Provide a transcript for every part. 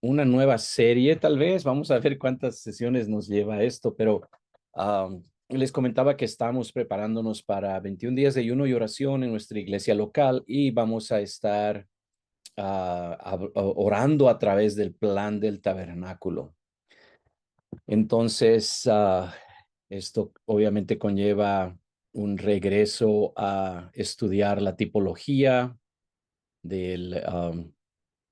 una nueva serie, tal vez. Vamos a ver cuántas sesiones nos lleva esto, pero les comentaba que estamos preparándonos para 21 días de ayuno y oración en nuestra iglesia local y vamos a estar orando a través del plan del tabernáculo. Entonces, esto obviamente conlleva un regreso a estudiar la tipología del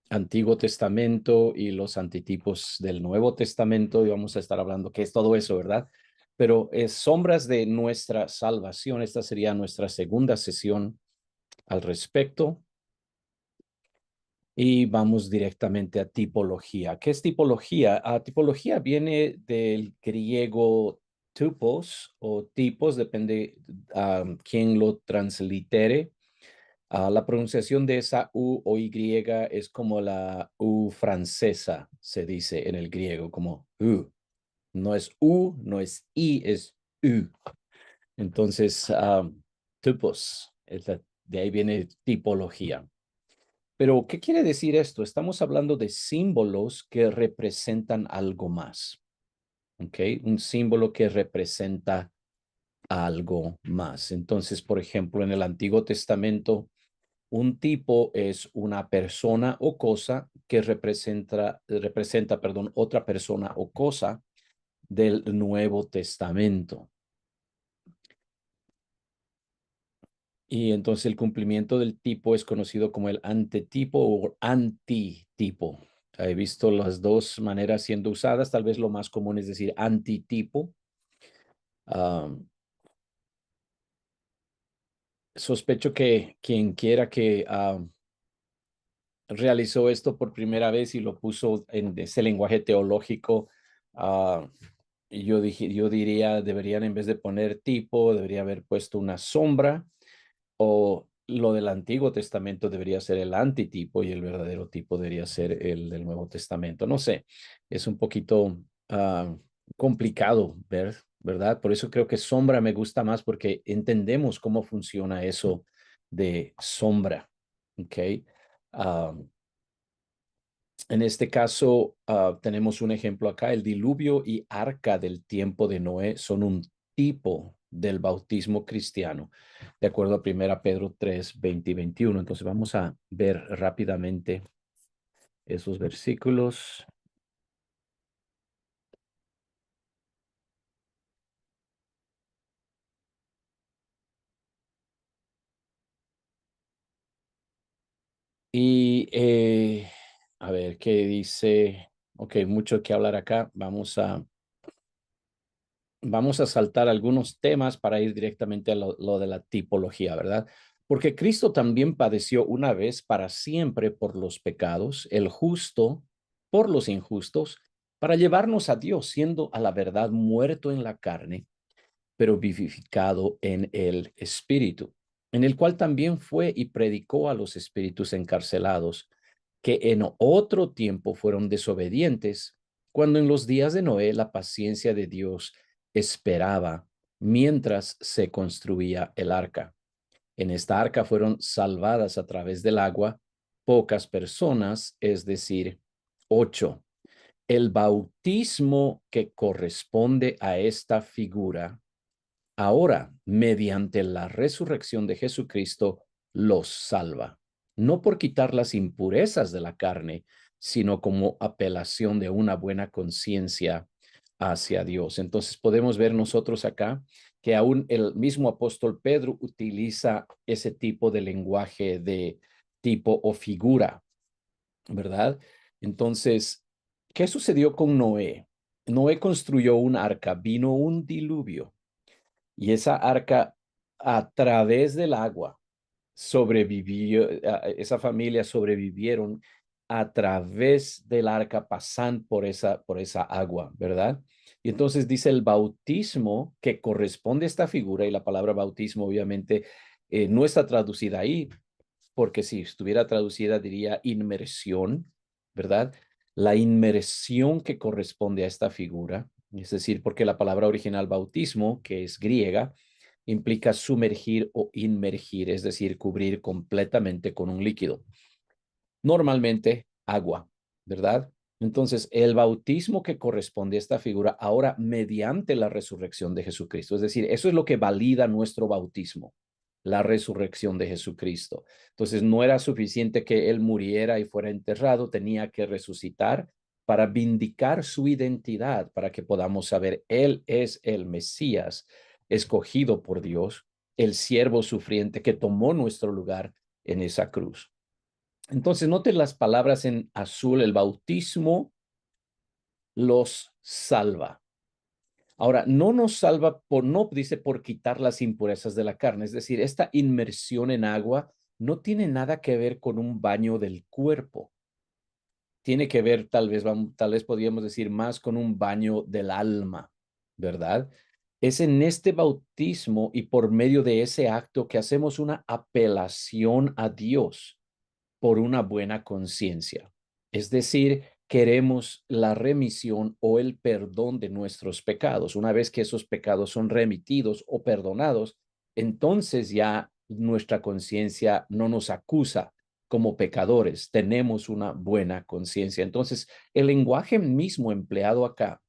Antiguo Testamento y los antitipos del Nuevo Testamento, y vamos a estar hablando qué es todo eso, ¿verdad? Pero es sombras de nuestra salvación. Esta sería nuestra segunda sesión al respecto. Y vamos directamente a tipología. ¿Qué es tipología? Tipología viene del griego typos o tipos, depende quién lo translitere. La pronunciación de esa U o Y es como la U francesa, se dice en el griego, como U. No es U, no es I, es U. Entonces, typos, de ahí viene tipología. Pero, ¿qué quiere decir esto? Estamos hablando de símbolos que representan algo más. ¿Ok? Un símbolo que representa algo más. Entonces, por ejemplo, en el Antiguo Testamento, un tipo es una persona o cosa que representa, perdón, otra persona o cosa del Nuevo Testamento. Y entonces el cumplimiento del tipo es conocido como el antetipo o antitipo. He visto las dos maneras siendo usadas. Tal vez lo más común es decir antitipo. Um, Sospecho que quien quiera que realizó esto por primera vez y lo puso en ese lenguaje teológico, uh, yo diría, deberían en vez de poner tipo, debería haber puesto una sombra, o lo del Antiguo Testamento debería ser el antitipo y el verdadero tipo debería ser el del Nuevo Testamento. No sé, es un poquito complicado ver, ¿verdad? Por eso creo que sombra me gusta más porque entendemos cómo funciona eso de sombra, ¿ok? Um, en este caso, tenemos un ejemplo acá. El diluvio y arca del tiempo de Noé son un tipo del bautismo cristiano, de acuerdo a 1 Pedro 3, 20 y 21. Entonces vamos a ver rápidamente esos versículos. Y a ver, ¿qué dice? Ok, mucho que hablar acá. Vamos a saltar algunos temas para ir directamente a lo de la tipología, ¿verdad? Porque Cristo también padeció una vez para siempre por los pecados, el justo por los injustos, para llevarnos a Dios, siendo a la verdad muerto en la carne, pero vivificado en el Espíritu, en el cual también fue y predicó a los espíritus encarcelados, que en otro tiempo fueron desobedientes, cuando en los días de Noé la paciencia de Dios esperaba mientras se construía el arca. En esta arca fueron salvadas a través del agua pocas personas, es decir, 8. El bautismo que corresponde a esta figura ahora, mediante la resurrección de Jesucristo, los salva, no por quitar las impurezas de la carne, sino como apelación de una buena conciencia hacia Dios. Entonces podemos ver nosotros acá que aún el mismo apóstol Pedro utiliza ese tipo de lenguaje de tipo o figura, ¿verdad? Entonces, ¿qué sucedió con Noé? Noé construyó un arca, vino un diluvio y esa arca a través del agua sobrevivió, esa familia sobrevivieron a través del arca, pasan por esa agua, ¿verdad? Y entonces dice el bautismo que corresponde a esta figura, y la palabra bautismo obviamente no está traducida ahí, porque si estuviera traducida diría inmersión, ¿verdad? La inmersión que corresponde a esta figura, es decir, porque la palabra original bautismo, que es griega, implica sumergir o inmergir, es decir, cubrir completamente con un líquido. Normalmente agua, ¿verdad? Entonces, el bautismo que corresponde a esta figura ahora mediante la resurrección de Jesucristo. Es decir, eso es lo que valida nuestro bautismo, la resurrección de Jesucristo. Entonces, no era suficiente que él muriera y fuera enterrado, tenía que resucitar para vindicar su identidad, para que podamos saber, él es el Mesías escogido por Dios, el siervo sufriente que tomó nuestro lugar en esa cruz. Entonces, noten las palabras en azul, el bautismo los salva. Ahora, no nos salva por, no dice por quitar las impurezas de la carne, es decir, esta inmersión en agua no tiene nada que ver con un baño del cuerpo. Tiene que ver, tal vez podríamos decir, más con un baño del alma, ¿verdad? Es en este bautismo y por medio de ese acto que hacemos una apelación a Dios por una buena conciencia. Es decir, queremos la remisión o el perdón de nuestros pecados. Una vez que esos pecados son remitidos o perdonados, entonces ya nuestra conciencia no nos acusa como pecadores, tenemos una buena conciencia. Entonces, el lenguaje mismo empleado acá,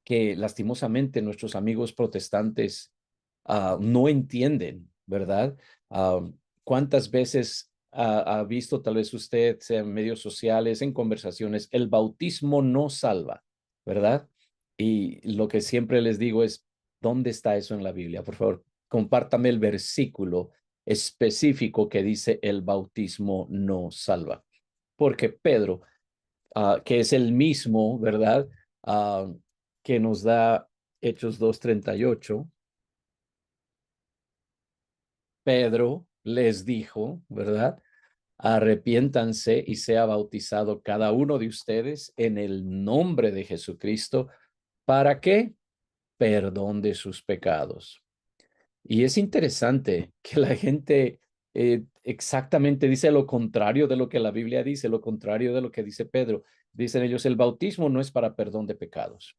que lastimosamente nuestros amigos protestantes no entienden, ¿verdad? ¿Cuántas veces ha visto tal vez usted, sea en medios sociales, en conversaciones, el bautismo no salva, ¿verdad? Y lo que siempre les digo es, ¿dónde está eso en la Biblia? Por favor, compártame el versículo específico que dice el bautismo no salva. Porque Pedro, que es el mismo, ¿verdad? Uh, que nos da Hechos 2:38. Pedro les dijo, ¿verdad? Arrepiéntanse y sea bautizado cada uno de ustedes en el nombre de Jesucristo. ¿Para qué? Perdón de sus pecados. Y es interesante que la gente exactamente dice lo contrario de lo que la Biblia dice, lo contrario de lo que dice Pedro. Dicen ellos, el bautismo no es para perdón de pecados.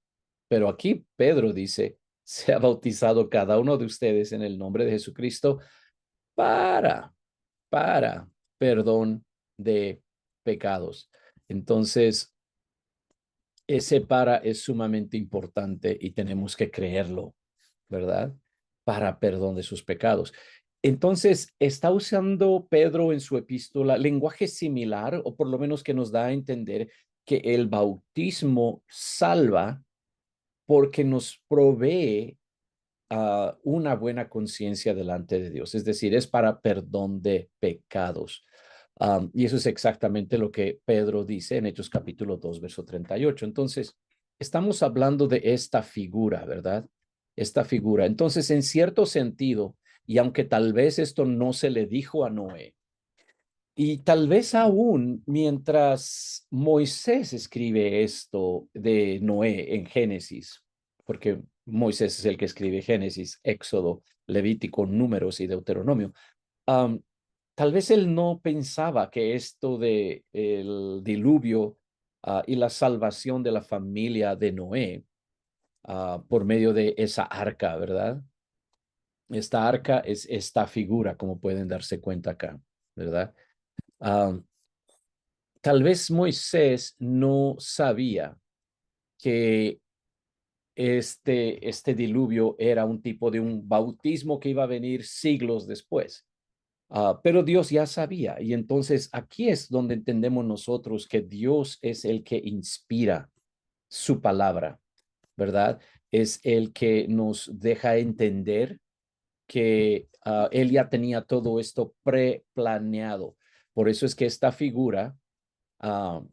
Pero aquí Pedro dice, sea bautizado cada uno de ustedes en el nombre de Jesucristo para, para perdón de pecados. Entonces, ese para es sumamente importante y tenemos que creerlo, ¿verdad? Para perdón de sus pecados. Entonces, está usando Pedro en su epístola lenguaje similar, o por lo menos que nos da a entender que el bautismo salva porque nos provee una buena conciencia delante de Dios. Es decir, es para perdón de pecados. Y eso es exactamente lo que Pedro dice en Hechos capítulo 2, verso 38. Entonces, estamos hablando de esta figura, ¿verdad? Esta figura. Entonces, en cierto sentido, y aunque tal vez esto no se le dijo a Noé, y tal vez aún mientras Moisés escribe esto de Noé en Génesis, porque Moisés es el que escribe Génesis, Éxodo, Levítico, Números y Deuteronomio, um, tal vez él no pensaba que esto de el diluvio y la salvación de la familia de Noé por medio de esa arca, ¿verdad? Esta arca es esta figura, como pueden darse cuenta acá, ¿verdad? Um, Tal vez Moisés no sabía que este diluvio era un tipo de un bautismo que iba a venir siglos después. Pero Dios ya sabía. Y entonces aquí es donde entendemos nosotros que Dios es el que inspira su palabra, ¿verdad? Es el que nos deja entender que Él ya tenía todo esto preplaneado. Por eso es que esta figura uh,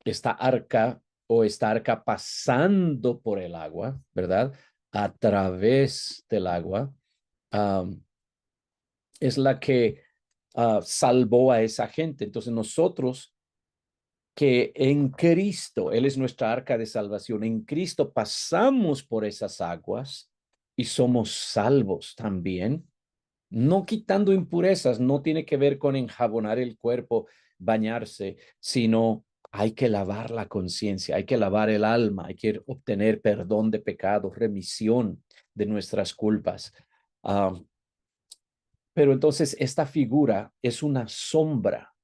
esta arca o esta arca pasando por el agua, ¿verdad? A través del agua, um, es la que salvó a esa gente. Entonces nosotros que en Cristo, Él es nuestra arca de salvación, en Cristo pasamos por esas aguas y somos salvos también, no quitando impurezas, no tiene que ver con enjabonar el cuerpo, bañarse, sino hay que lavar la conciencia, hay que lavar el alma, hay que obtener perdón de pecados, remisión de nuestras culpas. Pero entonces esta figura es una sombra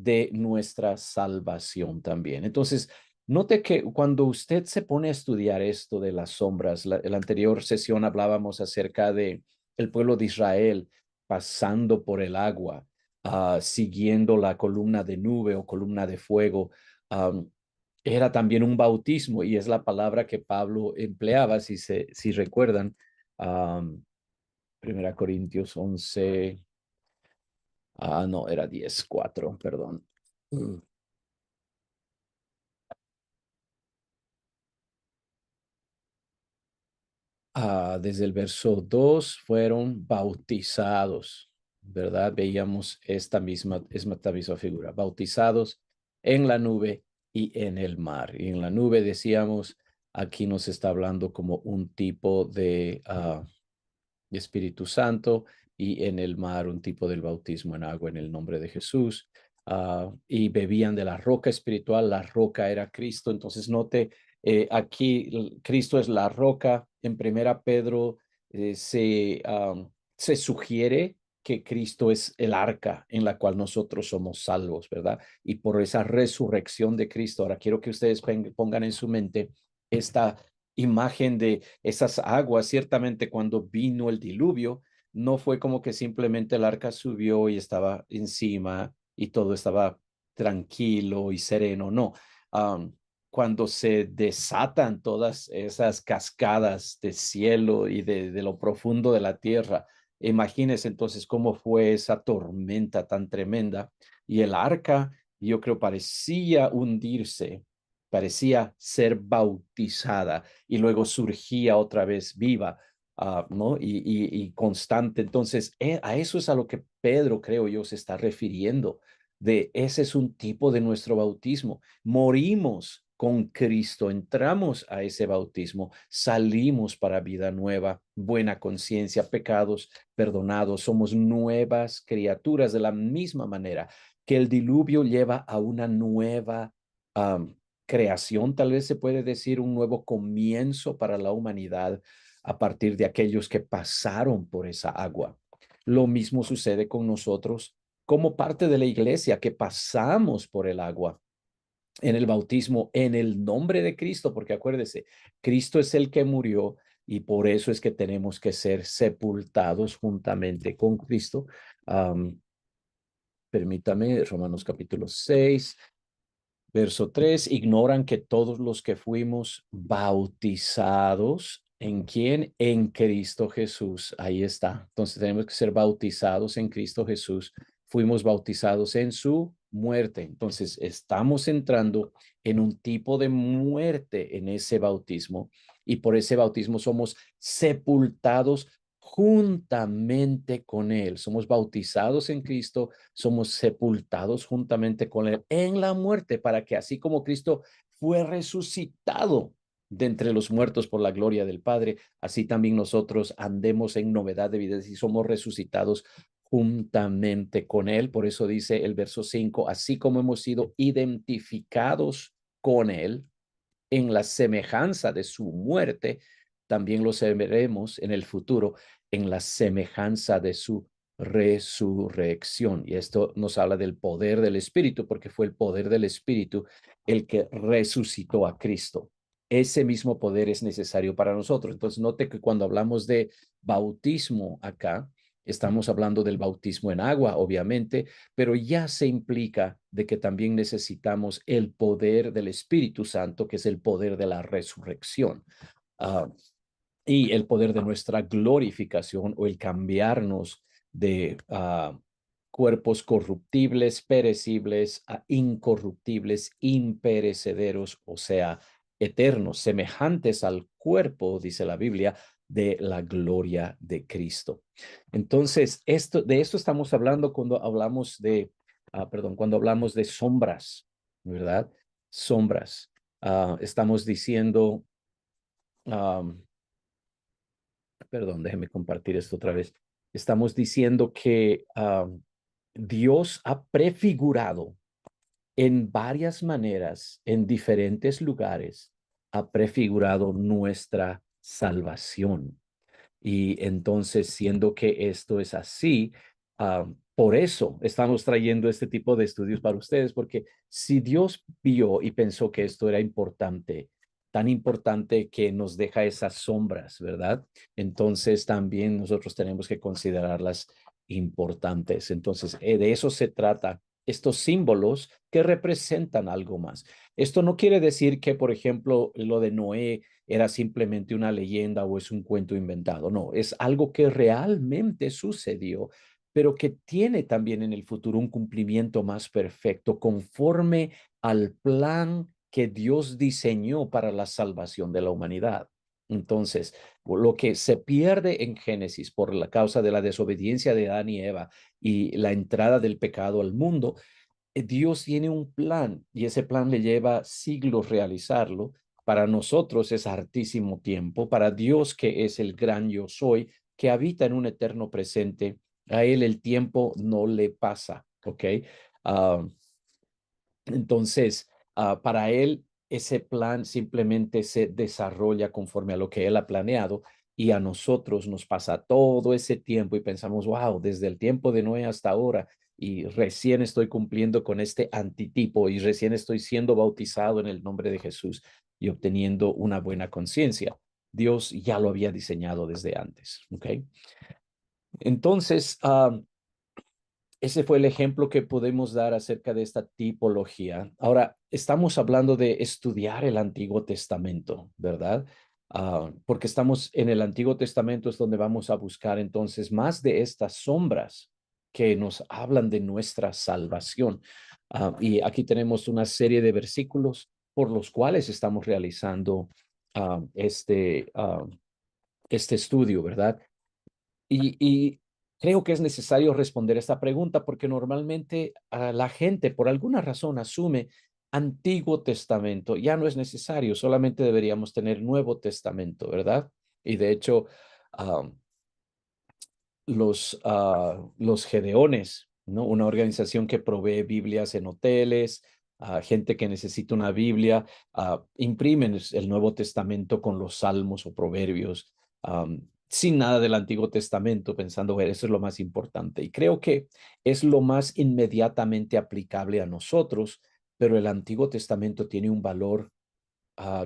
de nuestra salvación también. Entonces, note que cuando usted se pone a estudiar esto de las sombras, en la anterior sesión hablábamos acerca de el pueblo de Israel pasando por el agua, siguiendo la columna de nube o columna de fuego. Era también un bautismo y es la palabra que Pablo empleaba, si recuerdan, um, 1 Corintios 11, no, era 10:4, perdón. Desde el verso 2 fueron bautizados, ¿verdad? Veíamos esta misma figura, bautizados en la nube y en el mar. Y en la nube decíamos, aquí nos está hablando como un tipo de Espíritu Santo, y en el mar un tipo del bautismo en agua en el nombre de Jesús. Y bebían de la roca espiritual, la roca era Cristo. Entonces note, aquí Cristo es la roca. En primera Pedro se sugiere que Cristo es el arca en la cual nosotros somos salvos, ¿verdad? Y por esa resurrección de Cristo, ahora quiero que ustedes pongan en su mente esta imagen de esas aguas. Ciertamente cuando vino el diluvio, no fue como que simplemente el arca subió y estaba encima y todo estaba tranquilo y sereno, no. Um, Cuando se desatan todas esas cascadas de cielo y de lo profundo de la tierra, imagínense entonces cómo fue esa tormenta tan tremenda, y el arca, yo creo, parecía hundirse, parecía ser bautizada y luego surgía otra vez viva, ¿no? Y constante. Entonces, a eso es a lo que Pedro, creo yo, se está refiriendo. De ese es un tipo de nuestro bautismo. Morimos con Cristo, entramos a ese bautismo, salimos para vida nueva, buena conciencia, pecados perdonados, somos nuevas criaturas de la misma manera que el diluvio lleva a una nueva creación, tal vez se puede decir un nuevo comienzo para la humanidad a partir de aquellos que pasaron por esa agua. Lo mismo sucede con nosotros como parte de la iglesia que pasamos por el agua en el bautismo en el nombre de Cristo, porque acuérdese, Cristo es el que murió y por eso es que tenemos que ser sepultados juntamente con Cristo. Permítame, Romanos capítulo 6. Verso 3, ignoran que todos los que fuimos bautizados, ¿en quién? En Cristo Jesús. Ahí está. Entonces tenemos que ser bautizados en Cristo Jesús. Fuimos bautizados en su muerte. Entonces estamos entrando en un tipo de muerte en ese bautismo, y por ese bautismo somos sepultados juntamente con Él. Somos bautizados en Cristo, somos sepultados juntamente con Él en la muerte, para que así como Cristo fue resucitado de entre los muertos por la gloria del Padre, así también nosotros andemos en novedad de vida y somos resucitados juntamente con Él. Por eso dice el verso 5, así como hemos sido identificados con Él en la semejanza de su muerte, también lo veremos en el futuro en la semejanza de su resurrección. Y esto nos habla del poder del Espíritu, porque fue el poder del Espíritu el que resucitó a Cristo. Ese mismo poder es necesario para nosotros. Entonces, note que cuando hablamos de bautismo acá, estamos hablando del bautismo en agua, obviamente, pero ya se implica de que también necesitamos el poder del Espíritu Santo, que es el poder de la resurrección, uh, y el poder de nuestra glorificación, o el cambiarnos de cuerpos corruptibles, perecibles, a incorruptibles, imperecederos, o sea, eternos, semejantes al cuerpo, dice la Biblia, de la gloria de Cristo. Entonces, de esto estamos hablando cuando hablamos cuando hablamos de sombras, ¿verdad? Sombras. Estamos diciendo, perdón, déjeme compartir esto otra vez. Estamos diciendo que Dios ha prefigurado en varias maneras, en diferentes lugares, ha prefigurado nuestra salvación. Y entonces, siendo que esto es así, por eso estamos trayendo este tipo de estudios para ustedes, porque si Dios vio y pensó que esto era importante, tan importante que nos deja esas sombras, ¿verdad? Entonces también nosotros tenemos que considerarlas importantes. Entonces, de eso se trata, estos símbolos que representan algo más. Esto no quiere decir que, por ejemplo, lo de Noé era simplemente una leyenda o es un cuento inventado. No, es algo que realmente sucedió, pero que tiene también en el futuro un cumplimiento más perfecto conforme al plan que Dios diseñó para la salvación de la humanidad. Entonces, lo que se pierde en Génesis por la causa de la desobediencia de Adán y Eva y la entrada del pecado al mundo, Dios tiene un plan y ese plan le lleva siglos realizarlo. Para nosotros es hartísimo tiempo. Para Dios, que es el gran yo soy, que habita en un eterno presente, a él el tiempo no le pasa, ¿ok? Ah, entonces, para él, ese plan simplemente se desarrolla conforme a lo que él ha planeado y a nosotros nos pasa todo ese tiempo y pensamos, wow, desde el tiempo de Noé hasta ahora y recién estoy cumpliendo con este antitipo y recién estoy siendo bautizado en el nombre de Jesús y obteniendo una buena conciencia. Dios ya lo había diseñado desde antes, ¿ok? Entonces, ese fue el ejemplo que podemos dar acerca de esta tipología. Ahora, estamos hablando de estudiar el Antiguo Testamento, ¿verdad? Porque estamos en el Antiguo Testamento es donde vamos a buscar entonces más de estas sombras que nos hablan de nuestra salvación. Y aquí tenemos una serie de versículos por los cuales estamos realizando ah, este, ah, este estudio, ¿verdad? Y creo que es necesario responder esta pregunta porque normalmente la gente por alguna razón asume Antiguo Testamento, ya no es necesario, solamente deberíamos tener Nuevo Testamento, ¿verdad? Y de hecho, ah, los Gedeones, ¿no? Una organización que provee Biblias en hoteles, gente que necesita una Biblia, imprimen el Nuevo Testamento con los Salmos o Proverbios, sin nada del Antiguo Testamento, pensando que eso es lo más importante. Y creo que es lo más inmediatamente aplicable a nosotros, pero el Antiguo Testamento tiene un valor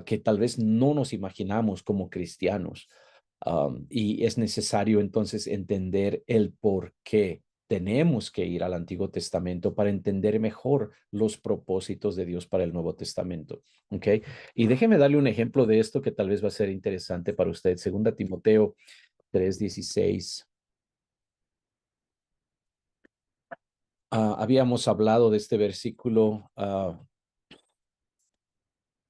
que tal vez no nos imaginamos como cristianos. Y es necesario entonces entender el por qué tenemos que ir al Antiguo Testamento para entender mejor los propósitos de Dios para el Nuevo Testamento. ¿Ok? Y déjeme darle un ejemplo de esto que tal vez va a ser interesante para usted. Segunda Timoteo 3:16. Habíamos hablado de este versículo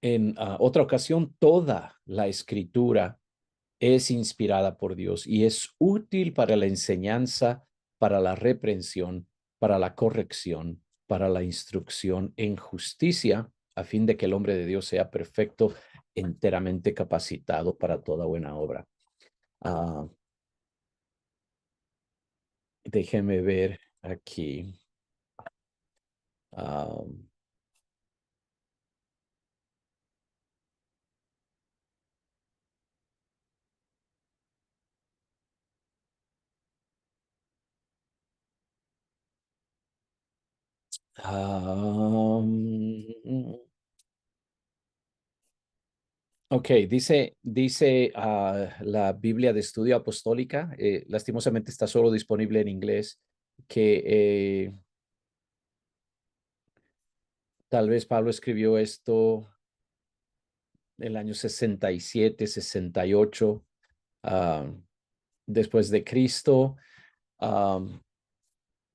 en otra ocasión. Toda la escritura es inspirada por Dios y es útil para la enseñanza, para la reprensión, para la corrección, para la instrucción en justicia, a fin de que el hombre de Dios sea perfecto, enteramente capacitado para toda buena obra. Ah, déjeme ver aquí. Ah, ok, dice la Biblia de Estudio Apostólica, lastimosamente está solo disponible en inglés, que tal vez Pablo escribió esto el año 67, 68, ah, después de Cristo. Ah,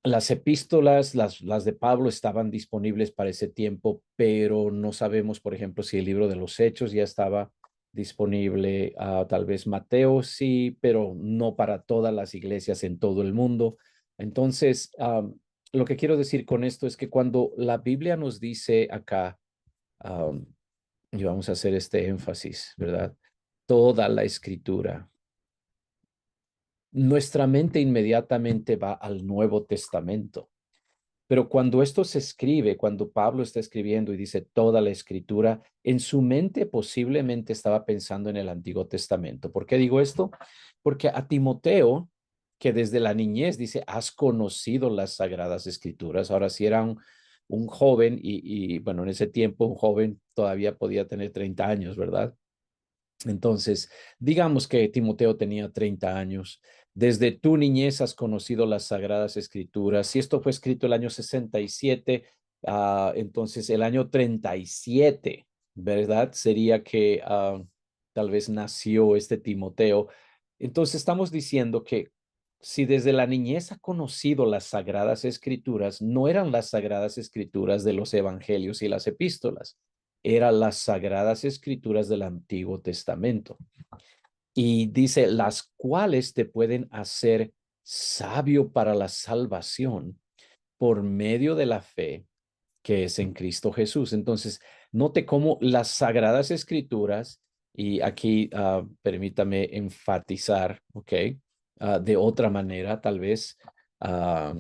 las epístolas, las de Pablo estaban disponibles para ese tiempo, pero no sabemos, por ejemplo, si el libro de los Hechos ya estaba disponible. Tal vez Mateo sí, pero no para todas las iglesias en todo el mundo. Entonces, lo que quiero decir con esto es que cuando la Biblia nos dice acá, um, y vamos a hacer este énfasis, ¿verdad? Toda la escritura. Nuestra mente inmediatamente va al Nuevo Testamento. Pero cuando esto se escribe, cuando Pablo está escribiendo y dice toda la escritura, en su mente posiblemente estaba pensando en el Antiguo Testamento. ¿Por qué digo esto? Porque a Timoteo que desde la niñez, dice, has conocido las sagradas escrituras. Ahora, si era un joven bueno, en ese tiempo un joven todavía podía tener 30 años, ¿verdad? Entonces, digamos que Timoteo tenía 30 años. Desde tu niñez has conocido las sagradas escrituras. Si esto fue escrito el año 67, entonces el año 37, ¿verdad? Sería que tal vez nació este Timoteo. Entonces, estamos diciendo que si desde la niñez ha conocido las sagradas escrituras, no eran las sagradas escrituras de los evangelios y las epístolas, eran las sagradas escrituras del Antiguo Testamento. Y dice, las cuales te pueden hacer sabio para la salvación por medio de la fe que es en Cristo Jesús. Entonces, note cómo las sagradas escrituras, y aquí permítame enfatizar, ¿ok? De otra manera, tal vez, uh,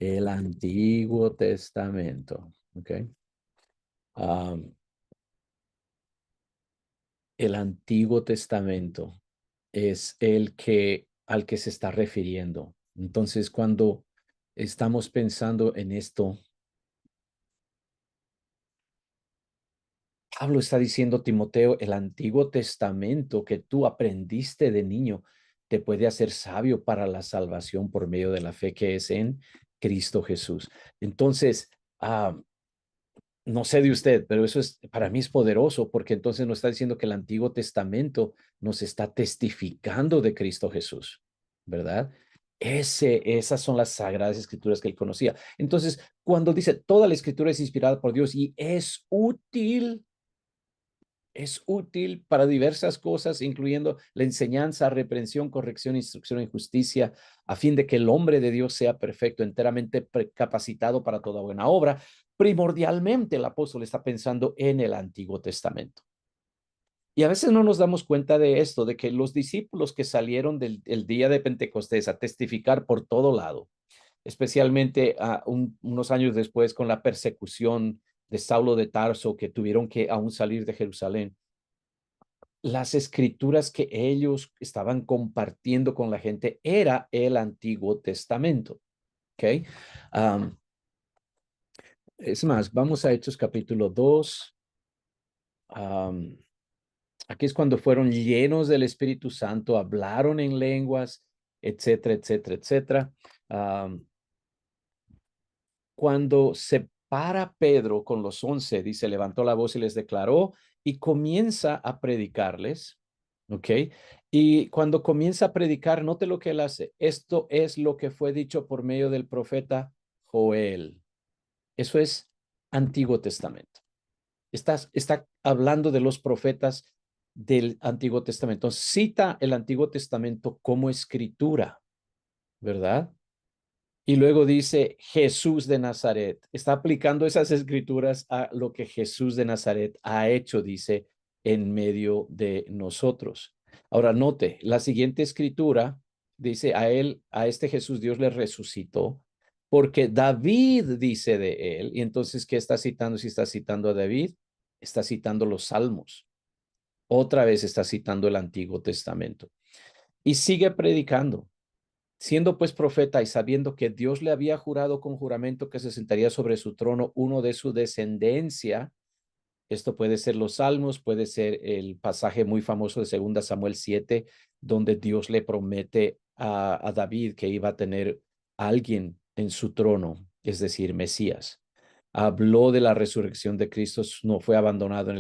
el Antiguo Testamento, ¿ok? Um, el Antiguo Testamento es el que al que se está refiriendo. Entonces, cuando estamos pensando en esto, Pablo está diciendo, Timoteo, el Antiguo Testamento que tú aprendiste de niño te puede hacer sabio para la salvación por medio de la fe que es en Cristo Jesús. Entonces, no sé de usted, pero eso es para mí es poderoso porque entonces nos está diciendo que el Antiguo Testamento nos está testificando de Cristo Jesús, ¿verdad? Esas son las sagradas escrituras que él conocía. Entonces, cuando dice toda la escritura es inspirada por Dios y es útil para diversas cosas, incluyendo la enseñanza, reprensión, corrección, instrucción en justicia, a fin de que el hombre de Dios sea perfecto, enteramente capacitado para toda buena obra. Primordialmente, el apóstol está pensando en el Antiguo Testamento. Y a veces no nos damos cuenta de esto, de que los discípulos que salieron del día de Pentecostés a testificar por todo lado, especialmente unos años después con la persecución de Saulo de Tarso, que tuvieron que aún salir de Jerusalén, las escrituras que ellos estaban compartiendo con la gente era el Antiguo Testamento. ¿Ok? Um, es más, vamos a Hechos capítulo 2. Aquí es cuando fueron llenos del Espíritu Santo, hablaron en lenguas, etcétera, etcétera, etcétera. Um, Cuando se para Pedro con los 11, dice, levantó la voz y les declaró y comienza a predicarles, ¿ok? Y cuando comienza a predicar, note lo que él hace. Esto es lo que fue dicho por medio del profeta Joel. Eso es Antiguo Testamento. Está hablando de los profetas del Antiguo Testamento. Cita el Antiguo Testamento como escritura, ¿verdad? Y luego dice Jesús de Nazaret. Está aplicando esas escrituras a lo que Jesús de Nazaret ha hecho, dice, en medio de nosotros. Ahora note, la siguiente escritura dice a este Jesús Dios le resucitó, porque David dice de él, y entonces, ¿qué está citando? Si está citando a David, está citando los Salmos. Otra vez está citando el Antiguo Testamento. Y sigue predicando. Siendo pues profeta y sabiendo que Dios le había jurado con juramento que se sentaría sobre su trono uno de su descendencia, esto puede ser los Salmos, puede ser el pasaje muy famoso de 2 Samuel 7, donde Dios le promete a David que iba a tener a alguien en su trono, es decir, Mesías. Habló de la resurrección de Cristo, no fue abandonado en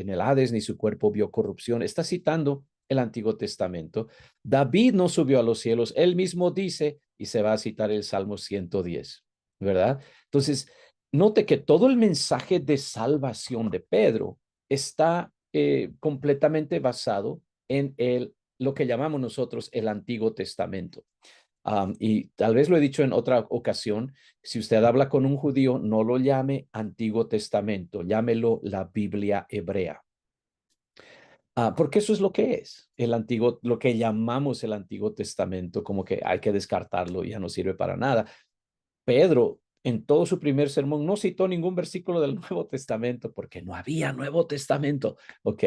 el Hades, ni su cuerpo vio corrupción. Está citando el Antiguo Testamento. David no subió a los cielos, él mismo dice, y se va a citar el Salmo 110, ¿verdad? Entonces, note que todo el mensaje de salvación de Pedro está completamente basado en lo que llamamos nosotros el Antiguo Testamento. Y tal vez lo he dicho en otra ocasión, si usted habla con un judío, no lo llame Antiguo Testamento, llámelo la Biblia hebrea. Porque eso es lo que es, lo que llamamos el Antiguo Testamento, como que hay que descartarlo, ya no sirve para nada. Pedro, en todo su primer sermón, no citó ningún versículo del Nuevo Testamento porque no había Nuevo Testamento, ¿ok?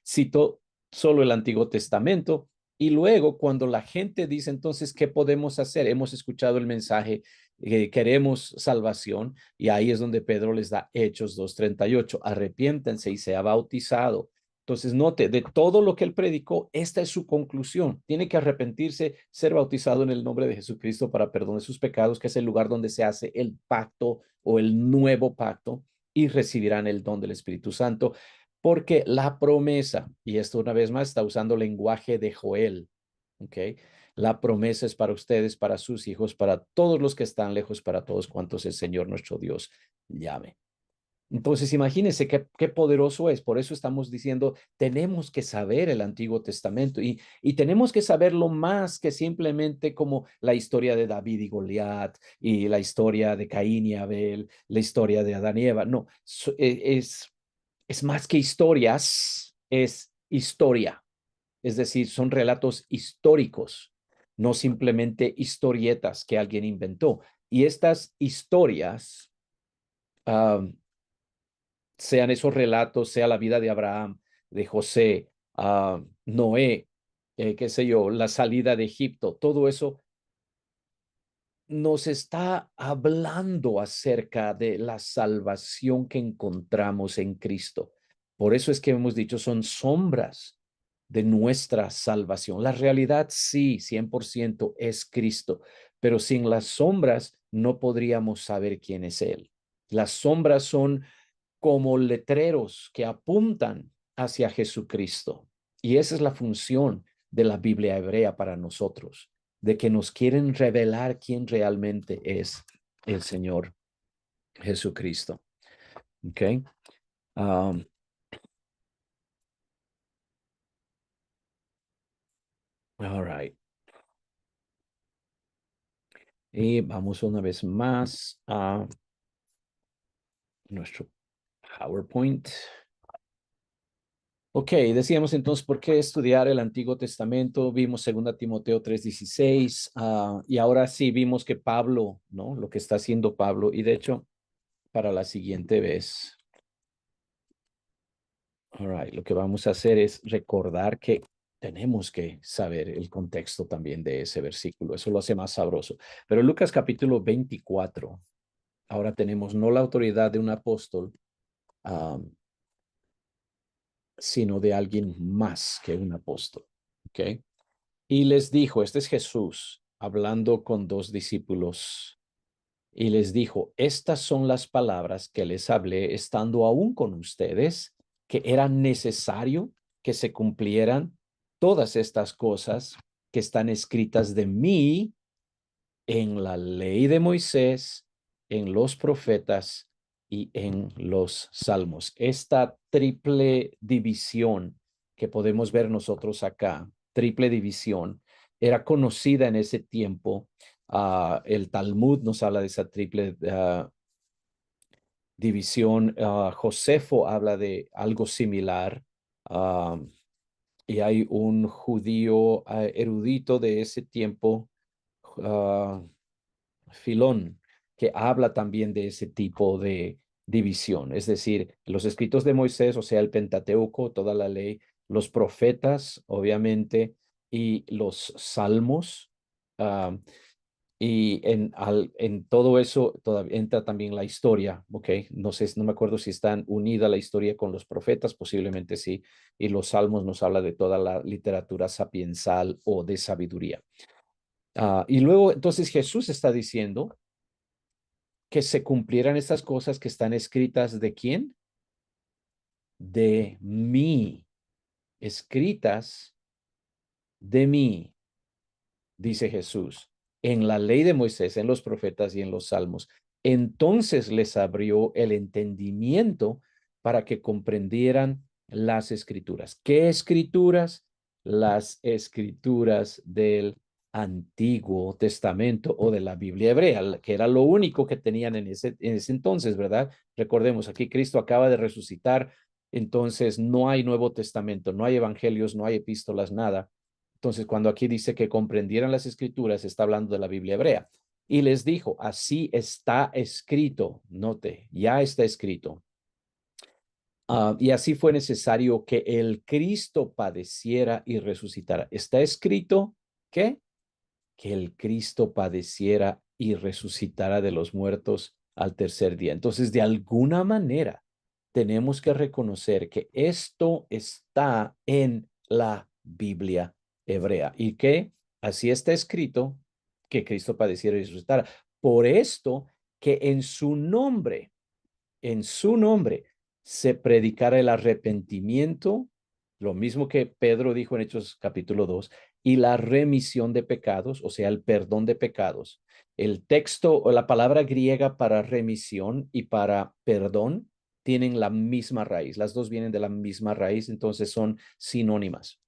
Citó solo el Antiguo Testamento. Y luego, cuando la gente dice, entonces, ¿qué podemos hacer? Hemos escuchado el mensaje, queremos salvación, y ahí es donde Pedro les da Hechos 2:38, arrepiéntanse y sea bautizado. Entonces, note, de todo lo que él predicó, esta es su conclusión. Tiene que arrepentirse, ser bautizado en el nombre de Jesucristo para perdón de sus pecados, que es el lugar donde se hace el pacto o el nuevo pacto, y recibirán el don del Espíritu Santo. Porque la promesa, y esto una vez más está usando lenguaje de Joel, ¿ok? La promesa es para ustedes, para sus hijos, para todos los que están lejos, para todos cuantos el Señor nuestro Dios llame. Entonces, imagínense qué poderoso es. Por eso estamos diciendo, tenemos que saber el Antiguo Testamento y tenemos que saberlo más que simplemente como la historia de David y Goliat y la historia de Caín y Abel, la historia de Adán y Eva. No, es más que historias, es historia. Es decir, son relatos históricos, no simplemente historietas que alguien inventó. Y estas historias, um, sean esos relatos, sea la vida de Abraham, de José, Noé, qué sé yo, la salida de Egipto, todo eso nos está hablando acerca de la salvación que encontramos en Cristo. Por eso es que hemos dicho, son sombras de nuestra salvación. La realidad sí, 100% es Cristo, pero sin las sombras no podríamos saber quién es Él. Las sombras son como letreros que apuntan hacia Jesucristo. Y esa es la función de la Biblia hebrea para nosotros, de que nos quieren revelar quién realmente es el Señor Jesucristo. ¿Ok? Um, all right. Y vamos una vez más a nuestro PowerPoint. Ok, decíamos entonces, ¿por qué estudiar el Antiguo Testamento? Vimos 2 Timoteo 3:16, y ahora sí vimos que Pablo, ¿no? Lo que está haciendo Pablo, y de hecho, para la siguiente vez, all right, lo que vamos a hacer es recordar que tenemos que saber el contexto también de ese versículo, eso lo hace más sabroso. Pero Lucas capítulo 24, ahora tenemos no la autoridad de un apóstol, um, sino de alguien más que un apóstol, ¿ok? Y les dijo, este es Jesús hablando con dos discípulos, y les dijo, estas son las palabras que les hablé estando aún con ustedes, que era necesario que se cumplieran todas estas cosas que están escritas de mí en la ley de Moisés, en los profetas y en los salmos. Esta triple división que podemos ver nosotros acá, triple división, era conocida en ese tiempo. El Talmud nos habla de esa triple división. Josefo habla de algo similar. Uh, y hay un judío erudito de ese tiempo, uh, Filón, que habla también de ese tipo de división. Es decir, los escritos de Moisés, o sea, el Pentateuco, toda la ley, los profetas, obviamente, y los salmos. Uh, y en todo eso todavía entra también la historia, ¿ok? No sé, no me acuerdo si están unida la historia con los profetas, posiblemente sí, y los salmos nos habla de toda la literatura sapiensal o de sabiduría. Y luego, entonces Jesús está diciendo que se cumplieran estas cosas que están escritas ¿de quién? De mí, escritas de mí, dice Jesús, en la ley de Moisés, en los profetas y en los salmos. Entonces les abrió el entendimiento para que comprendieran las escrituras. ¿Qué escrituras? Las escrituras del Antiguo Testamento o de la Biblia hebrea, que era lo único que tenían en ese entonces, ¿verdad? Recordemos, aquí Cristo acaba de resucitar, entonces no hay Nuevo Testamento, no hay evangelios, no hay epístolas, nada. Entonces, cuando aquí dice que comprendieran las escrituras, está hablando de la Biblia hebrea. Y les dijo, así está escrito, note, ya está escrito. Y así fue necesario que el Cristo padeciera y resucitara. Está escrito que el Cristo padeciera y resucitara de los muertos al tercer día. Entonces, de alguna manera, tenemos que reconocer que esto está en la Biblia hebrea y que así está escrito que Cristo padeciera y resucitara. Por esto que en su nombre se predicara el arrepentimiento, lo mismo que Pedro dijo en Hechos capítulo 2, y la remisión de pecados, o sea, el perdón de pecados. El texto o la palabra griega para remisión y para perdón tienen la misma raíz. Las dos vienen de la misma raíz, entonces son sinónimas.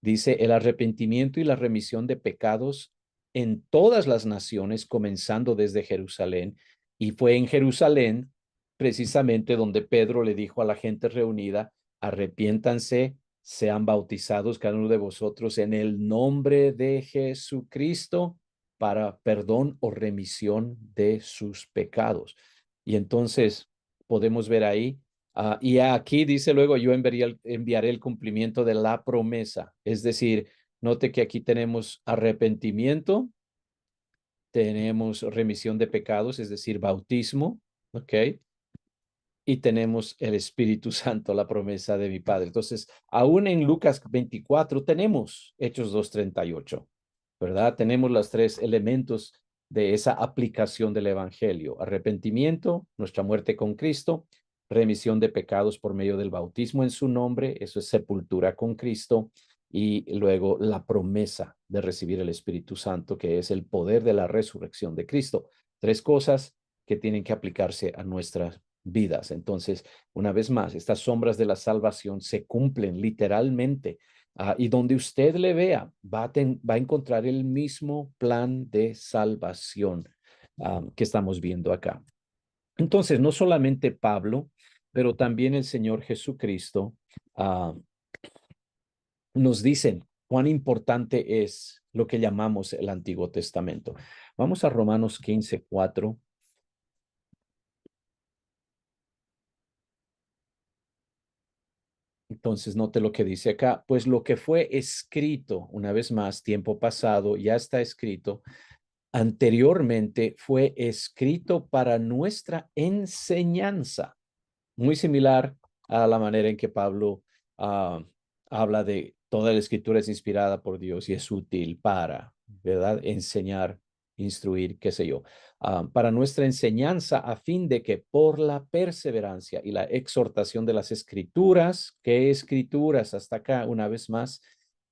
Dice el arrepentimiento y la remisión de pecados en todas las naciones, comenzando desde Jerusalén. Y fue en Jerusalén precisamente donde Pedro le dijo a la gente reunida, arrepiéntanse, sean bautizados cada uno de vosotros en el nombre de Jesucristo para perdón o remisión de sus pecados. Y entonces podemos ver ahí y aquí dice luego, yo enviaré el cumplimiento de la promesa. Es decir, note que aquí tenemos arrepentimiento, tenemos remisión de pecados, es decir, bautismo, ¿ok? Y tenemos el Espíritu Santo, la promesa de mi Padre. Entonces, aún en Lucas 24 tenemos Hechos 2:38, ¿verdad? Tenemos los tres elementos de esa aplicación del Evangelio: arrepentimiento, nuestra muerte con Cristo, remisión de pecados por medio del bautismo en su nombre, eso es sepultura con Cristo, y luego la promesa de recibir el Espíritu Santo, que es el poder de la resurrección de Cristo. Tres cosas que tienen que aplicarse a nuestras vidas. Entonces, una vez más, estas sombras de la salvación se cumplen literalmente. Y donde usted le vea, va a encontrar el mismo plan de salvación que estamos viendo acá. Entonces, no solamente Pablo, pero también el Señor Jesucristo uh, nos dicen cuán importante es lo que llamamos el Antiguo Testamento. Vamos a Romanos 15:4. Entonces, note lo que dice acá, pues lo que fue escrito, una vez más, tiempo pasado, ya está escrito, anteriormente fue escrito para nuestra enseñanza, muy similar a la manera en que Pablo ah, habla de toda la escritura es inspirada por Dios y es útil para, ¿verdad? Enseñar, instruir, qué sé yo, para nuestra enseñanza a fin de que por la perseverancia y la exhortación de las escrituras, ¿qué escrituras? Hasta acá, una vez más,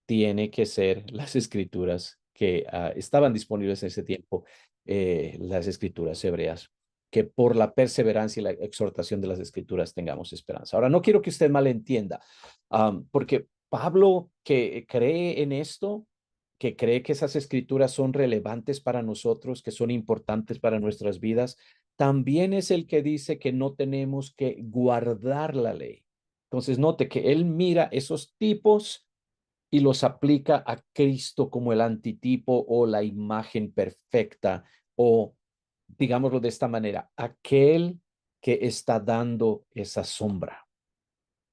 tiene que ser las escrituras que estaban disponibles en ese tiempo, las escrituras hebreas, que por la perseverancia y la exhortación de las escrituras tengamos esperanza. Ahora, no quiero que usted malentienda, porque Pablo, que cree en esto, que cree que esas escrituras son relevantes para nosotros, que son importantes para nuestras vidas, también es el que dice que no tenemos que guardar la ley. Entonces, note que él mira esos tipos y los aplica a Cristo como el antitipo o la imagen perfecta, o digámoslo de esta manera, aquel que está dando esa sombra,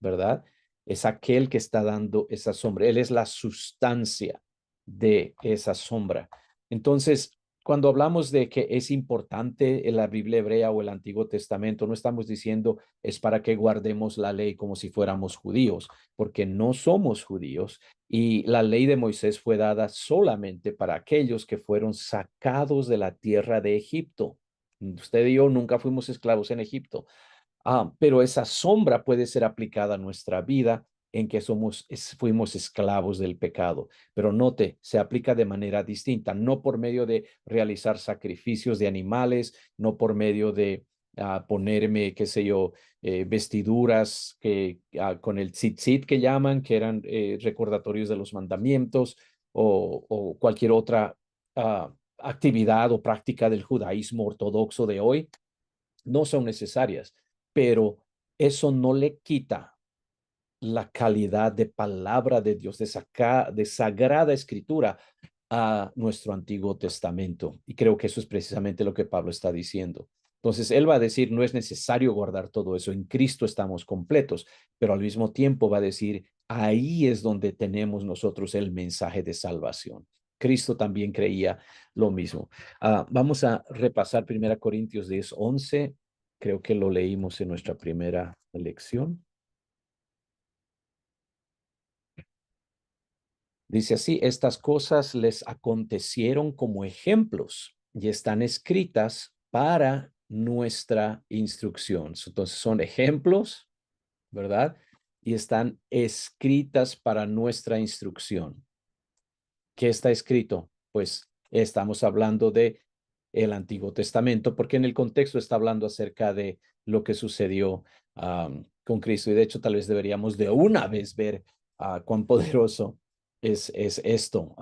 ¿verdad? Es aquel que está dando esa sombra. Él es la sustancia de esa sombra. Entonces, cuando hablamos de que es importante en la Biblia hebrea o el Antiguo Testamento, no estamos diciendo es para que guardemos la ley como si fuéramos judíos, porque no somos judíos y la ley de Moisés fue dada solamente para aquellos que fueron sacados de la tierra de Egipto. Usted y yo nunca fuimos esclavos en Egipto. Pero esa sombra puede ser aplicada a nuestra vida en que fuimos esclavos del pecado. Pero note, se aplica de manera distinta, no por medio de realizar sacrificios de animales, no por medio de ponerme, qué sé yo, vestiduras con el tzitzit que llaman, que eran recordatorios de los mandamientos o cualquier otra actividad o práctica del judaísmo ortodoxo de hoy. No son necesarias, pero eso no le quita la calidad de palabra de Dios, de sagrada escritura a nuestro Antiguo Testamento. Y creo que eso es precisamente lo que Pablo está diciendo. Entonces, él va a decir, no es necesario guardar todo eso, en Cristo estamos completos, pero al mismo tiempo va a decir, ahí es donde tenemos nosotros el mensaje de salvación. Cristo también creía lo mismo. Vamos a repasar 1 Corintios 10:11. Creo que lo leímos en nuestra primera lección. Dice así, estas cosas les acontecieron como ejemplos y están escritas para nuestra instrucción. Entonces son ejemplos, ¿verdad? Y están escritas para nuestra instrucción. ¿Qué está escrito? Pues estamos hablando de el Antiguo Testamento, porque en el contexto está hablando acerca de lo que sucedió con Cristo. Y de hecho, tal vez deberíamos de una vez ver cuán poderoso es esto.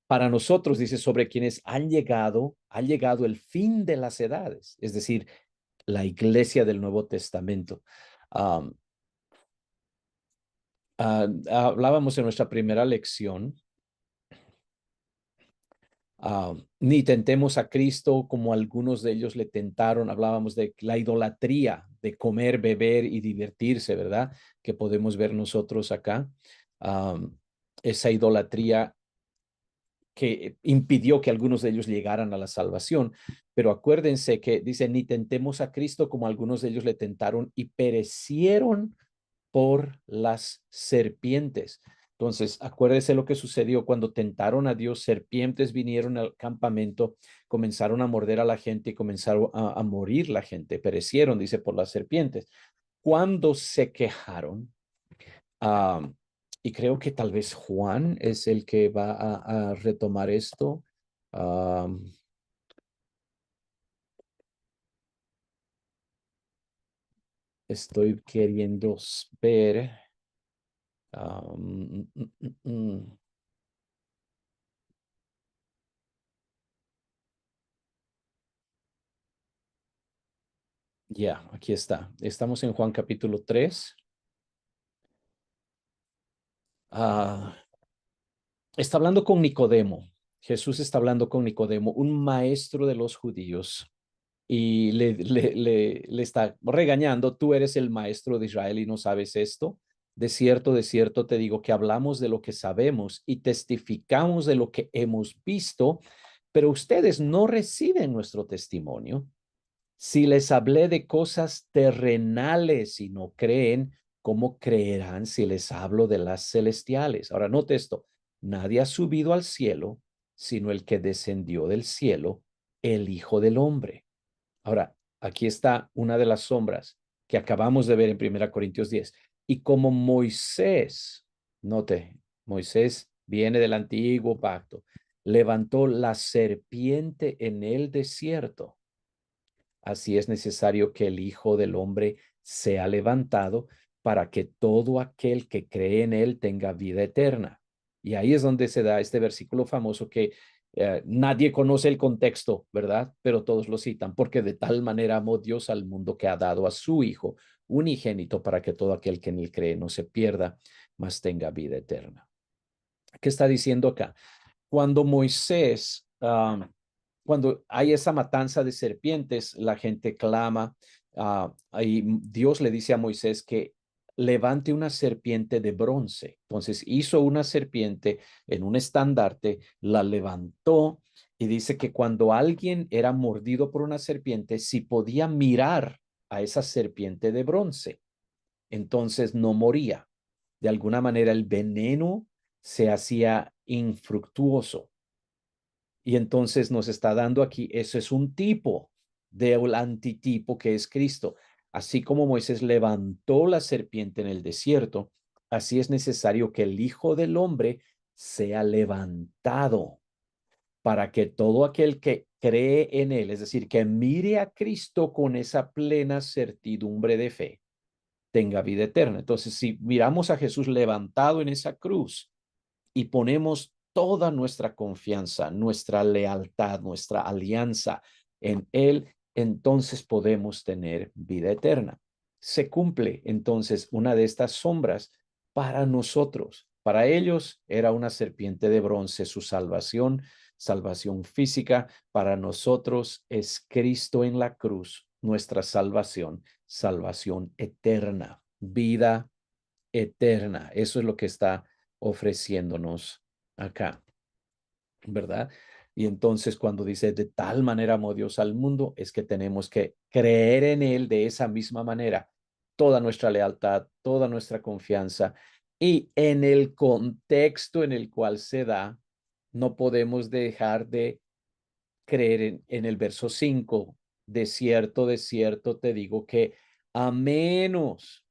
Para nosotros, dice, sobre quienes ha llegado el fin de las edades, es decir, la iglesia del Nuevo Testamento. Um, Hablábamos en nuestra primera lección, ni tentemos a Cristo como algunos de ellos le tentaron. Hablábamos de la idolatría, de comer, beber y divertirse, ¿verdad? Que podemos ver nosotros acá. Esa idolatría que impidió que algunos de ellos llegaran a la salvación. Pero acuérdense que dice, ni tentemos a Cristo como algunos de ellos le tentaron y perecieron por las serpientes. Entonces, acuérdese lo que sucedió cuando tentaron a Dios, serpientes vinieron al campamento, comenzaron a morder a la gente y comenzaron a morir la gente, perecieron, dice, por las serpientes. Cuando se quejaron, uh, y creo que tal vez Juan es el que va a retomar esto. Um, Estoy queriendo ver. Um, mm, mm, mm. Ya, aquí está. Estamos en Juan capítulo 3. Ah, Está hablando con Nicodemo. Jesús está hablando con Nicodemo, un maestro de los judíos, y le está regañando. Tú eres el maestro de Israel y no sabes esto. De cierto te digo que hablamos de lo que sabemos y testificamos de lo que hemos visto, pero ustedes no reciben nuestro testimonio. Si les hablé de cosas terrenales y no creen, ¿cómo creerán si les hablo de las celestiales? Ahora, note esto, nadie ha subido al cielo, sino el que descendió del cielo, el Hijo del Hombre. Ahora, aquí está una de las sombras que acabamos de ver en 1 Corintios 10. Y como Moisés, note, Moisés viene del antiguo pacto, levantó la serpiente en el desierto, así es necesario que el Hijo del Hombre sea levantado para que todo aquel que cree en él tenga vida eterna. Y ahí es donde se da este versículo famoso que nadie conoce el contexto, ¿verdad? Pero todos lo citan, porque de tal manera amó Dios al mundo que ha dado a su Hijo unigénito para que todo aquel que en él cree no se pierda, mas tenga vida eterna. ¿Qué está diciendo acá? Cuando Moisés, cuando hay esa matanza de serpientes, la gente clama, y Dios le dice a Moisés que levante una serpiente de bronce. Entonces hizo una serpiente en un estandarte, la levantó y dice que cuando alguien era mordido por una serpiente, si podía mirar a esa serpiente de bronce, entonces no moría. De alguna manera el veneno se hacía infructuoso. Y entonces nos está dando aquí, eso es un tipo del antitipo que es Cristo. Así como Moisés levantó la serpiente en el desierto, así es necesario que el Hijo del Hombre sea levantado para que todo aquel que cree en él, es decir, que mire a Cristo con esa plena certidumbre de fe, tenga vida eterna. Entonces, si miramos a Jesús levantado en esa cruz y ponemos toda nuestra confianza, nuestra lealtad, nuestra alianza en Él, entonces podemos tener vida eterna. Se cumple entonces una de estas sombras para nosotros. Para ellos era una serpiente de bronce su salvación. salvación física. Para nosotros es Cristo en la cruz, nuestra salvación, salvación eterna, vida eterna. Eso es lo que está ofreciéndonos acá, ¿verdad? Y entonces cuando dice de tal manera amó Dios al mundo, es que tenemos que creer en Él de esa misma manera, toda nuestra lealtad, toda nuestra confianza. Y en el contexto en el cual se da, no podemos dejar de creer en el verso 5. De cierto te digo que a a menos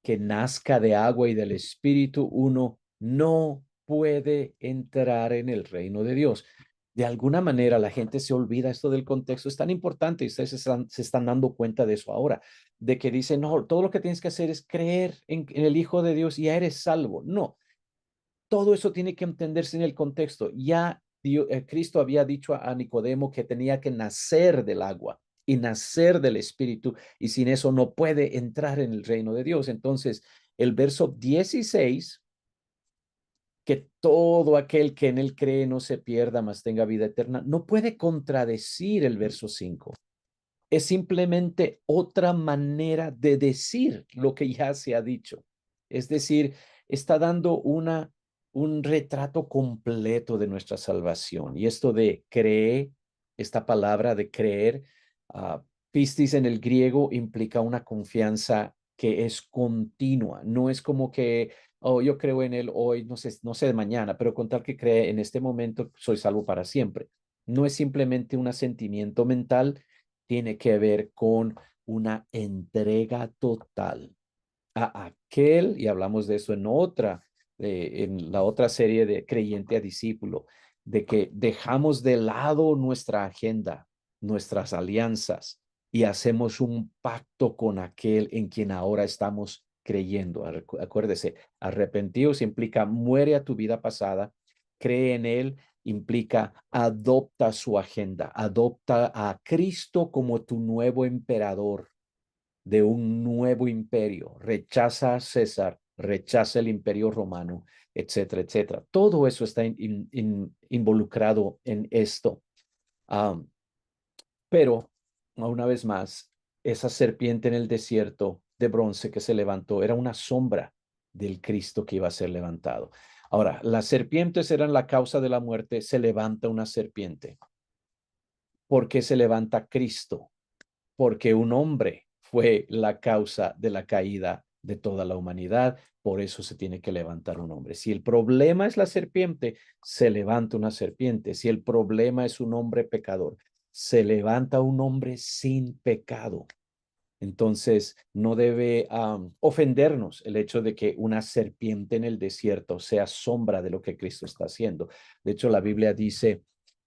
que nazca de agua y del Espíritu, uno no puede entrar en el reino de Dios. De alguna manera la gente se olvida esto del contexto. Es tan importante y ustedes se están dando cuenta de eso ahora, de que dicen, no, todo lo que tienes que hacer es creer en el Hijo de Dios y ya eres salvo. No, todo eso tiene que entenderse en el contexto. Ya Cristo había dicho a Nicodemo que tenía que nacer del agua y nacer del Espíritu, y sin eso no puede entrar en el reino de Dios. Entonces, el verso 16, que todo aquel que en él cree no se pierda, mas tenga vida eterna, no puede contradecir el verso 5. Es simplemente otra manera de decir lo que ya se ha dicho. Es decir, está dando un retrato completo de nuestra salvación. Y esto de creer, esta palabra de creer, pistis en el griego implica una confianza que es continua. No es como que, oh, yo creo en él hoy, no sé de mañana, pero con tal que cree en este momento, soy salvo para siempre. No es simplemente un asentimiento mental, tiene que ver con una entrega total a aquel, y hablamos de eso en la otra serie de creyente a discípulo, de que dejamos de lado nuestra agenda, nuestras alianzas y hacemos un pacto con aquel en quien ahora estamos creyendo. Acuérdese, arrepentidos implica muere a tu vida pasada, cree en él implica adopta su agenda, adopta a Cristo como tu nuevo emperador de un nuevo imperio, rechaza a César, rechaza el imperio romano, etcétera, etcétera. Todo eso está involucrado en esto. Um, pero, una vez más, esa serpiente en el desierto de bronce que se levantó era una sombra del Cristo que iba a ser levantado. Ahora, las serpientes eran la causa de la muerte, se levanta una serpiente. ¿Por qué se levanta Cristo? Porque un hombre fue la causa de la caída de toda la humanidad, por eso se tiene que levantar un hombre. Si el problema es la serpiente, se levanta una serpiente. Si el problema es un hombre pecador, se levanta un hombre sin pecado. Entonces, no debe ofendernos el hecho de que una serpiente en el desierto sea sombra de lo que Cristo está haciendo. De hecho, la Biblia dice,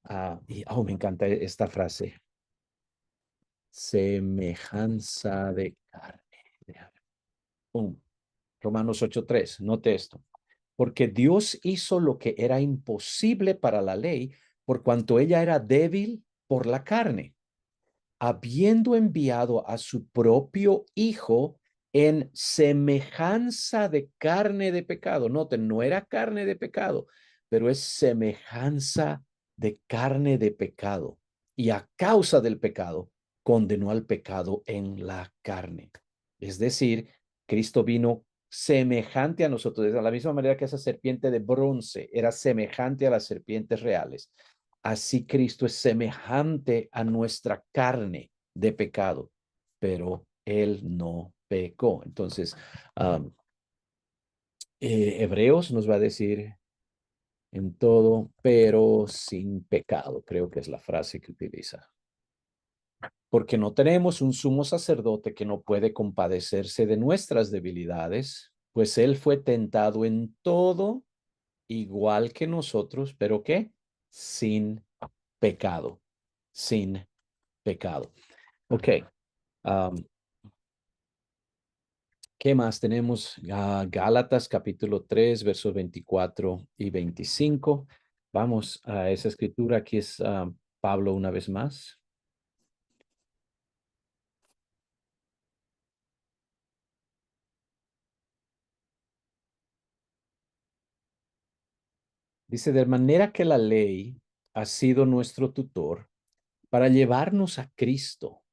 me encanta esta frase, semejanza de carne. Pum. Romanos 8:3, note esto. Porque Dios hizo lo que era imposible para la ley, por cuanto ella era débil por la carne, habiendo enviado a su propio Hijo en semejanza de carne de pecado. Noten, no era carne de pecado, pero es semejanza de carne de pecado. Y a causa del pecado, condenó al pecado en la carne. Es decir, Cristo vino semejante a nosotros, de la misma manera que esa serpiente de bronce era semejante a las serpientes reales. Así Cristo es semejante a nuestra carne de pecado, pero Él no pecó. Entonces, um, Hebreos nos va a decir en todo, pero sin pecado, creo que es la frase que utiliza. Porque no tenemos un sumo sacerdote que no puede compadecerse de nuestras debilidades, pues Él fue tentado en todo igual que nosotros, pero ¿qué? Sin pecado, sin pecado. Ok. um, ¿Qué más tenemos? Gálatas capítulo 3 versos 24 y 25. Vamos a esa escritura. Aquí es Pablo una vez más. Dice, de manera que la ley ha sido nuestro tutor para llevarnos a Cristo.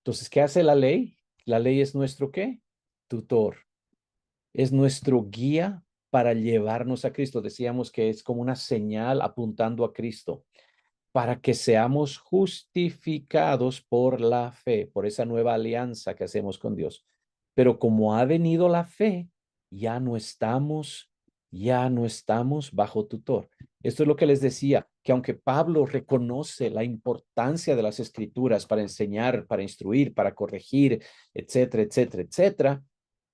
Entonces, ¿qué hace la ley? La ley es nuestro ¿qué? Tutor. Es nuestro guía para llevarnos a Cristo. Decíamos que es como una señal apuntando a Cristo, para que seamos justificados por la fe, por esa nueva alianza que hacemos con Dios. Pero como ha venido la fe, ya no estamos, ya no estamos bajo tutor. Esto es lo que les decía, que aunque Pablo reconoce la importancia de las escrituras para enseñar, para instruir, para corregir, etcétera, etcétera, etcétera,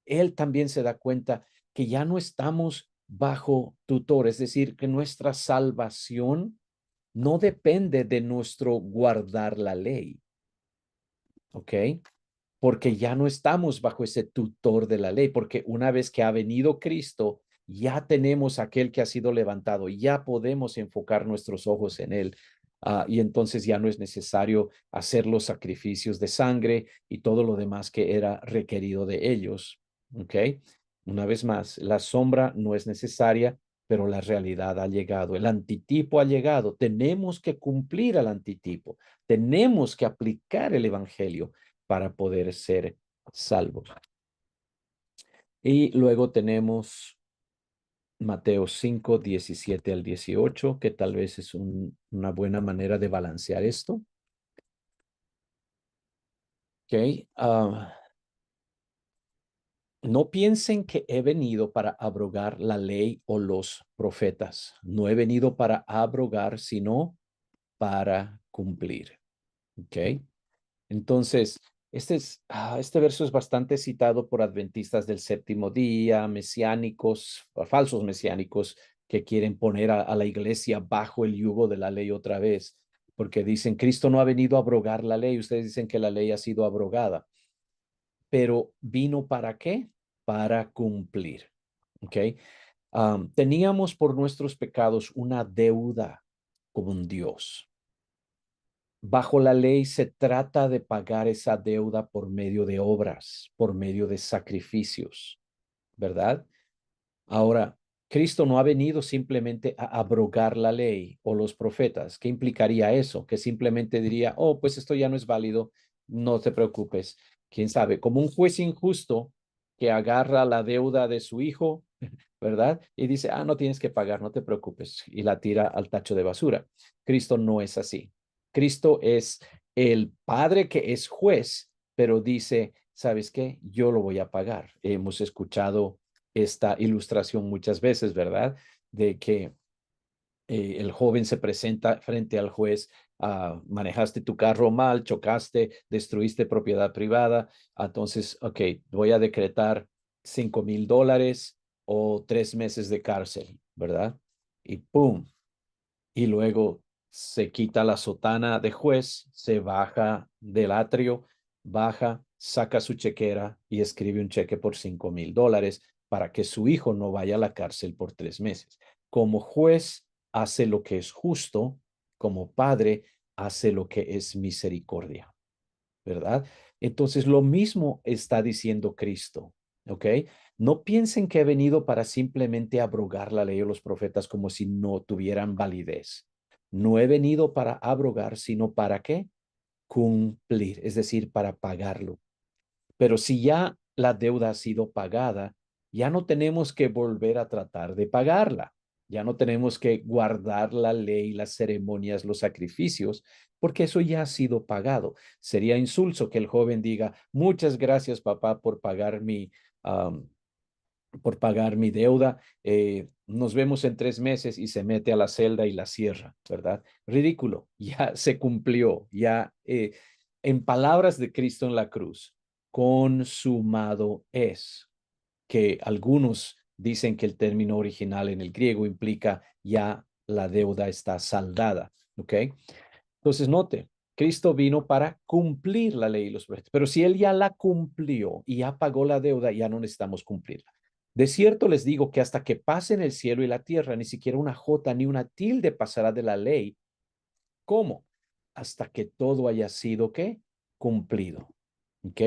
él también se da cuenta que ya no estamos bajo tutor, es decir, que nuestra salvación no depende de nuestro guardar la ley, ¿ok? Porque ya no estamos bajo ese tutor de la ley, porque una vez que ha venido Cristo, ya tenemos aquel que ha sido levantado, ya podemos enfocar nuestros ojos en él. Y entonces ya no es necesario hacer los sacrificios de sangre y todo lo demás que era requerido de ellos, ¿ok? Una vez más, la sombra no es necesaria, pero la realidad ha llegado, el antitipo ha llegado, tenemos que cumplir al antitipo, tenemos que aplicar el evangelio para poder ser salvos. Y luego tenemos Mateo 5, 17 al 18, que tal vez es una buena manera de balancear esto. Ok. No piensen que he venido para abrogar la ley o los profetas. No he venido para abrogar, sino para cumplir. Ok. Entonces, este verso es bastante citado por adventistas del séptimo día, mesiánicos, falsos mesiánicos, que quieren poner a la iglesia bajo el yugo de la ley otra vez, porque dicen, Cristo no ha venido a abrogar la ley, ustedes dicen que la ley ha sido abrogada, pero ¿vino para qué? Para cumplir. ¿Ok? Teníamos por nuestros pecados una deuda con Dios. Bajo la ley se trata de pagar esa deuda por medio de obras, por medio de sacrificios, ¿verdad? Ahora, Cristo no ha venido simplemente a abrogar la ley o los profetas. ¿Qué implicaría eso? Que simplemente diría, oh, pues esto ya no es válido, no te preocupes. ¿Quién sabe? Como un juez injusto que agarra la deuda de su hijo, ¿verdad? Y dice, no tienes que pagar, no te preocupes, y la tira al tacho de basura. Cristo no es así. Cristo es el Padre que es juez, pero dice, ¿sabes qué? Yo lo voy a pagar. Hemos escuchado esta ilustración muchas veces, ¿verdad? De que el joven se presenta frente al juez, manejaste tu carro mal, chocaste, destruiste propiedad privada, entonces, ok, voy a decretar $5,000 o 3 meses de cárcel, ¿verdad? Y ¡pum! Y luego se quita la sotana de juez, se baja del atrio, baja, saca su chequera y escribe un cheque por $5,000 para que su hijo no vaya a la cárcel por 3 meses. Como juez hace lo que es justo, como padre hace lo que es misericordia, ¿verdad? Entonces lo mismo está diciendo Cristo, ¿ok? No piensen que he venido para simplemente abrogar la ley o los profetas como si no tuvieran validez. No he venido para abrogar, sino para qué? Cumplir, es decir, para pagarlo. Pero si ya la deuda ha sido pagada, ya no tenemos que volver a tratar de pagarla. Ya no tenemos que guardar la ley, las ceremonias, los sacrificios, porque eso ya ha sido pagado. Sería insulso que el joven diga, muchas gracias, papá, por pagar mi deuda. Nos vemos en 3 meses y se mete a la celda y la cierra, ¿verdad? Ridículo, ya se cumplió, ya en palabras de Cristo en la cruz, consumado es, que algunos dicen que el término original en el griego implica ya la deuda está saldada, ¿ok? Entonces, note, Cristo vino para cumplir la ley y los profetas, pero si Él ya la cumplió y ya pagó la deuda, ya no necesitamos cumplirla. De cierto les digo que hasta que pasen el cielo y la tierra, ni siquiera una jota ni una tilde pasará de la ley. ¿Cómo? Hasta que todo haya sido, ¿qué? Cumplido. ¿Ok?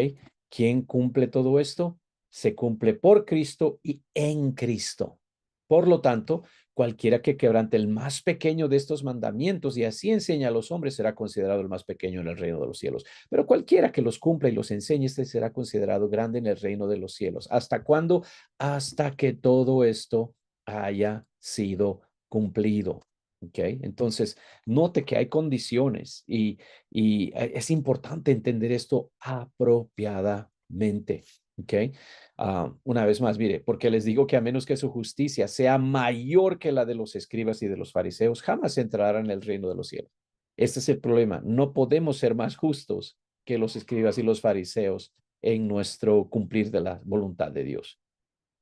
¿Quién cumple todo esto? Se cumple por Cristo y en Cristo. Por lo tanto, Cualquiera que quebrante el más pequeño de estos mandamientos y así enseña a los hombres será considerado el más pequeño en el reino de los cielos. Pero cualquiera que los cumpla y los enseñe, este será considerado grande en el reino de los cielos. ¿Hasta cuándo? Hasta que todo esto haya sido cumplido. ¿Ok? Entonces, note que hay condiciones y es importante entender esto apropiadamente. ¿Ok? Una vez más, mire, porque les digo que a menos que su justicia sea mayor que la de los escribas y de los fariseos, jamás entrarán en el reino de los cielos. Este es el problema. No podemos ser más justos que los escribas y los fariseos en nuestro cumplir de la voluntad de Dios.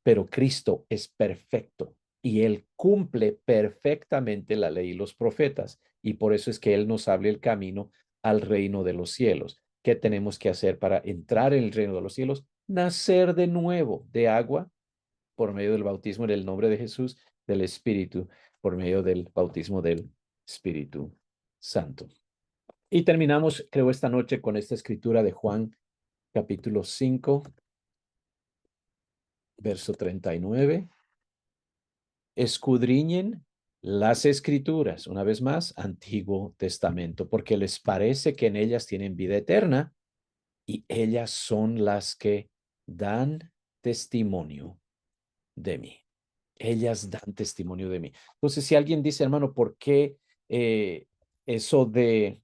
Pero Cristo es perfecto y Él cumple perfectamente la ley y los profetas. Y por eso es que Él nos abre el camino al reino de los cielos. ¿Qué tenemos que hacer para entrar en el reino de los cielos? Nacer de nuevo de agua por medio del bautismo en el nombre de Jesús, del Espíritu, por medio del bautismo del Espíritu Santo. Y terminamos, creo, esta noche con esta escritura de Juan, capítulo 5, verso 39. Escudriñen las escrituras, una vez más, Antiguo Testamento, porque les parece que en ellas tienen vida eterna y ellas son las que dan testimonio de mí. Ellas dan testimonio de mí. Entonces, si alguien dice, hermano, ¿por qué eso de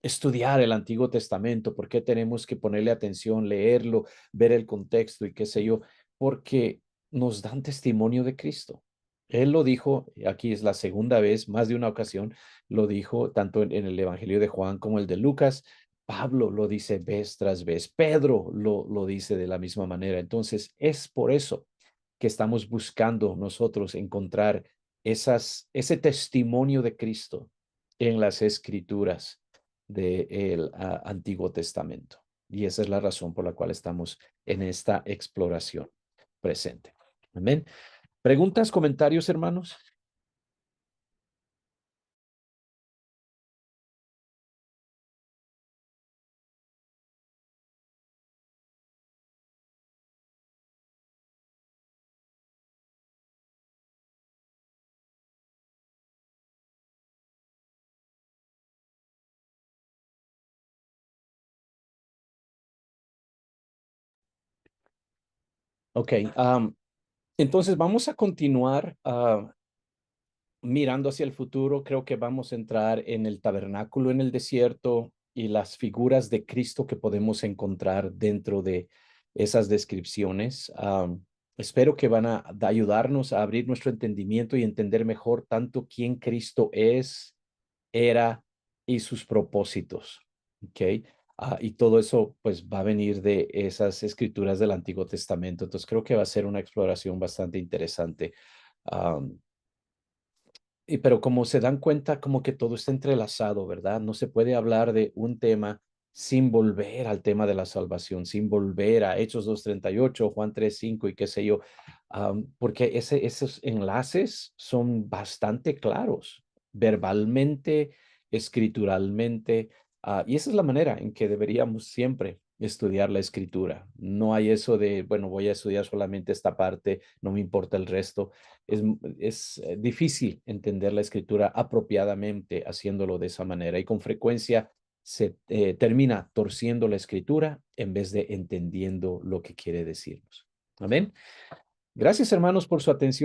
estudiar el Antiguo Testamento? ¿Por qué tenemos que ponerle atención, leerlo, ver el contexto y qué sé yo? Porque nos dan testimonio de Cristo. Él lo dijo, aquí es la segunda vez, más de una ocasión, lo dijo tanto en el Evangelio de Juan como el de Lucas. Pablo lo dice vez tras vez. Pedro lo dice de la misma manera. Entonces, es por eso que estamos buscando nosotros encontrar ese testimonio de Cristo en las Escrituras del Antiguo Testamento. Y esa es la razón por la cual estamos en esta exploración presente. Amén. ¿Preguntas, comentarios, hermanos? Ok. Entonces vamos a continuar mirando hacia el futuro. Creo que vamos a entrar en el tabernáculo en el desierto y las figuras de Cristo que podemos encontrar dentro de esas descripciones. Espero que van a ayudarnos a abrir nuestro entendimiento y entender mejor tanto quién Cristo es, era y sus propósitos. ¿Ok? Y todo eso pues va a venir de esas escrituras del Antiguo Testamento. Entonces creo que va a ser una exploración bastante interesante. Um, pero como se dan cuenta, como que todo está entrelazado, ¿verdad? No se puede hablar de un tema sin volver al tema de la salvación, sin volver a Hechos 2:38, Juan 3:5 y qué sé yo, porque esos enlaces son bastante claros, verbalmente, escrituralmente, y esa es la manera en que deberíamos siempre estudiar la escritura. No hay eso de, bueno, voy a estudiar solamente esta parte, no me importa el resto. Es difícil entender la escritura apropiadamente haciéndolo de esa manera y con frecuencia se termina torciendo la escritura en vez de entendiendo lo que quiere decirnos. Amén. Gracias, hermanos, por su atención.